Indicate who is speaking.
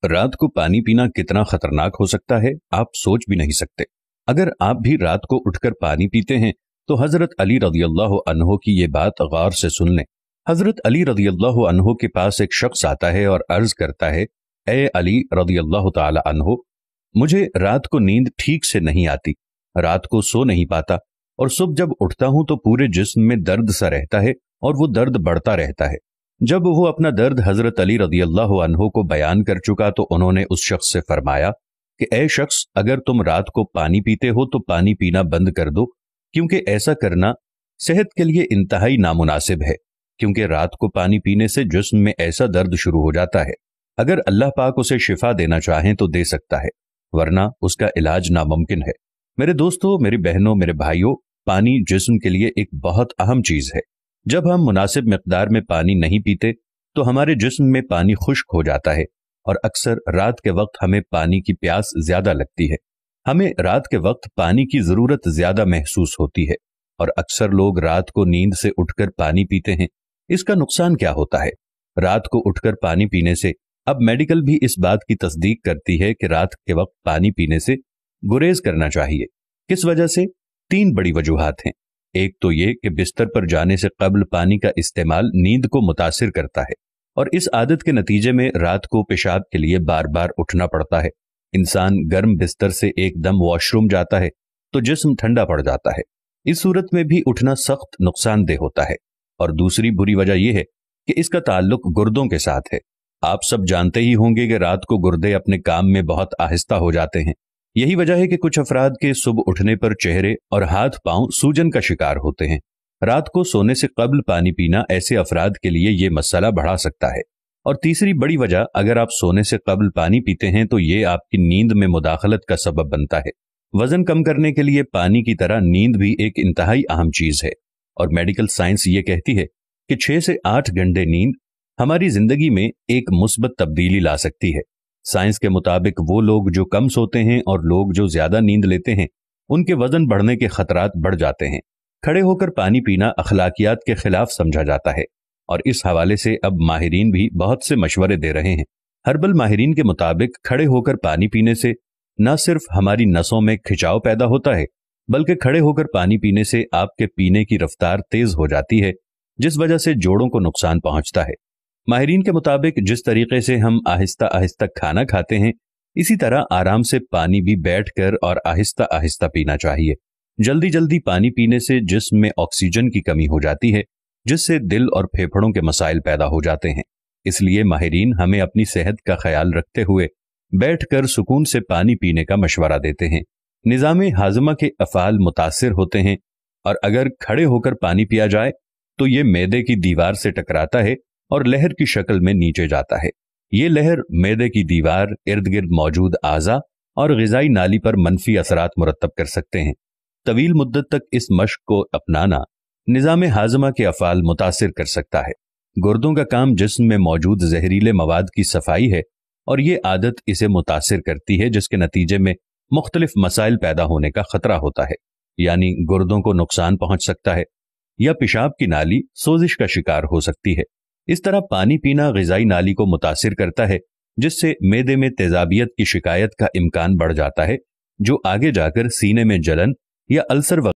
Speaker 1: रात को पानी पीना कितना खतरनाक हो सकता है, आप सोच भी नहीं सकते। अगर आप भी रात को उठकर पानी पीते हैं तो हजरत अली रदियल्लाहु अन्हो की ये बात गौर से सुन लें। हजरत अली रदियल्लाहु अन्हो के पास एक शख्स आता है और अर्ज करता है, ए अली रदियल्लाहु ताला अन्हो, मुझे रात को नींद ठीक से नहीं आती, रात को सो नहीं पाता और सुबह जब उठता हूं तो पूरे जिस्म में दर्द सा रहता है और वो दर्द बढ़ता रहता है। जब वो अपना दर्द हजरत अली रदियल्लाहु अन्हो को बयान कर चुका तो उन्होंने उस शख्स से फरमाया कि ए शख्स, अगर तुम रात को पानी पीते हो तो पानी पीना बंद कर दो, क्योंकि ऐसा करना सेहत के लिए इंतहाई नामुनासिब है, क्योंकि रात को पानी पीने से जिस्म में ऐसा दर्द शुरू हो जाता है। अगर अल्लाह पाक उसे शिफा देना चाहें तो दे सकता है, वरना उसका इलाज नामुमकिन है। मेरे दोस्तों, मेरी बहनों, मेरे भाइयों, पानी जिस्म के लिए एक बहुत अहम चीज है। जब हम मुनासिब मिकदार में पानी नहीं पीते तो हमारे जिस्म में पानी खुश्क हो जाता है और अक्सर रात के वक्त हमें पानी की प्यास ज्यादा लगती है। हमें रात के वक्त पानी की जरूरत ज्यादा महसूस होती है और अक्सर लोग रात को नींद से उठकर पानी पीते हैं। इसका नुकसान क्या होता है? रात को उठकर पानी पीने से अब मेडिकल भी इस बात की तस्दीक करती है कि रात के वक्त पानी पीने से गुरेज करना चाहिए। किस वजह से? 3 बड़ी वजूहात हैं। एक तो ये कि बिस्तर पर जाने से कब्ल पानी का इस्तेमाल नींद को मुतासिर करता है और इस आदत के नतीजे में रात को पेशाब के लिए बार बार उठना पड़ता है। इंसान गर्म बिस्तर से एकदम वॉशरूम जाता है तो जिस्म ठंडा पड़ जाता है। इस सूरत में भी उठना सख्त नुकसानदेह होता है। और दूसरी बुरी वजह यह है कि इसका ताल्लुक गुर्दों के साथ है। आप सब जानते ही होंगे कि रात को गुर्दे अपने काम में बहुत आहिस्ता हो जाते हैं। यही वजह है कि कुछ अफराद के सुबह उठने पर चेहरे और हाथ पांव सूजन का शिकार होते हैं। रात को सोने से कब्ल पानी पीना ऐसे अफराद के लिए ये मसला बढ़ा सकता है। और तीसरी बड़ी वजह, अगर आप सोने से कब्ल पानी पीते हैं तो ये आपकी नींद में मुदाखलत का सबब बनता है। वजन कम करने के लिए पानी की तरह नींद भी एक इंतहाई अहम चीज है और मेडिकल साइंस ये कहती है कि 6 से 8 घंटे नींद हमारी जिंदगी में एक मुस्बत तब्दीली ला सकती है। साइंस के मुताबिक वो लोग जो कम सोते हैं और लोग जो ज्यादा नींद लेते हैं, उनके वजन बढ़ने के खतरात बढ़ जाते हैं। खड़े होकर पानी पीना अखलाकियात के खिलाफ समझा जाता है और इस हवाले से अब माहिरीन भी बहुत से मशवरे दे रहे हैं। हर्बल माहिरीन के मुताबिक खड़े होकर पानी पीने से न सिर्फ हमारी नसों में खिंचाव पैदा होता है, बल्कि खड़े होकर पानी पीने से आपके पीने की रफ्तार तेज हो जाती है, जिस वजह से जोड़ों को नुकसान पहुंचता है। माहिरीन के मुताबिक जिस तरीके से हम आहिस्ता आहिस्ता खाना खाते हैं, इसी तरह आराम से पानी भी बैठकर और आहिस्ता आहिस्ता पीना चाहिए। जल्दी जल्दी पानी पीने से जिस्म में ऑक्सीजन की कमी हो जाती है, जिससे दिल और फेफड़ों के मसाइल पैदा हो जाते हैं। इसलिए माहिरीन हमें अपनी सेहत का ख्याल रखते हुए बैठकर सुकून से पानी पीने का मशवरा देते हैं। निज़ाम हाजमा के अफ़ाल मुतासिर होते हैं और अगर खड़े होकर पानी पिया जाए तो ये मैदे की दीवार से टकराता है और लहर की शक्ल में नीचे जाता है। ये लहर मैदे की दीवार, इर्द गिर्द मौजूद आज़ा और ग़िज़ाई नाली पर मनफी असरात मुरत्तब कर सकते हैं। तवील मुद्दत तक इस मश्क को अपनाना निज़ाम हाजमा के अफ़ाल मुतासिर कर सकता है। गुर्दों का काम जिस्म में मौजूद जहरीले मवाद की सफाई है और ये आदत इसे मुतासिर करती है, जिसके नतीजे में मुख्तलिफ मसाइल पैदा होने का खतरा होता है। यानी गुर्दों को नुकसान पहुंच सकता है या पेशाब की नाली सोजिश का शिकार हो सकती है। इस तरह पानी पीना ग़िज़ाई नाली को मुतासिर करता है, जिससे मैदे में तेजाबियत की शिकायत का इम्कान बढ़ जाता है, जो आगे जाकर सीने में जलन या अल्सर